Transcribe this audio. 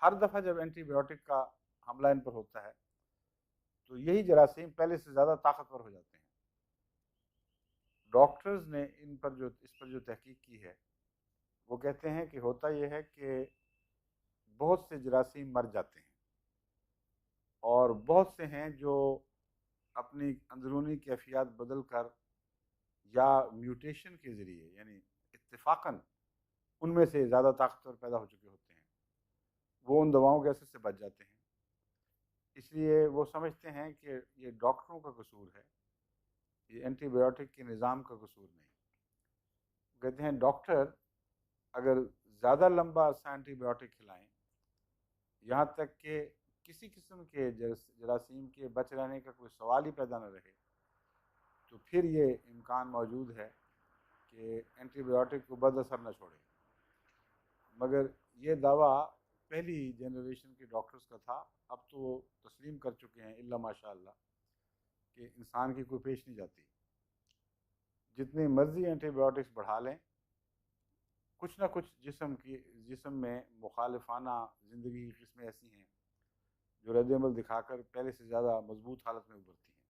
हर दफ़ा जब एंटीबायोटिक का हमला इन पर होता है तो यही जरासीम पहले से ज़्यादा ताकतवर हो जाते हैं। डॉक्टर्स ने इस पर जो तहकीक की है, वो कहते हैं कि होता यह है कि बहुत से जरासीम मर जाते हैं और बहुत से हैं जो अपनी अंदरूनी कैफियत बदल कर या म्यूटेशन के ज़रिए यानी इत्तेफाकन उनमें से ज़्यादा ताकतवर पैदा हो चुके होते हैं, वो उन दवाओं के असर से बच जाते हैं। इसलिए वो समझते हैं कि ये डॉक्टरों का कसूर है, ये एंटीबायोटिक के निज़ाम का कसूर नहीं। कहते हैं डॉक्टर अगर ज़्यादा लंबा अरसा एंटीबायोटिक खिलाएं, यहाँ तक कि किसी किस्म के जरासीम के बच रहने का कोई सवाल ही पैदा न रहे, तो फिर ये इम्कान मौजूद है कि एंटीबायोटिक को बदअसर न छोड़े। मगर ये दावा पहली जनरेशन के डॉक्टर्स का था, अब तो वो तस्लीम कर चुके हैं इल्ला माशाअल्लाह कि इंसान की कोई पेश नहीं जाती। जितनी मर्जी एंटीबायोटिक्स बढ़ा लें, कुछ ना कुछ जिस्म में मुखालिफाना ज़िंदगी की किस्में ऐसी हैं जो रद्द अमल दिखाकर पहले से ज़्यादा मजबूत हालत में उभरती हैं।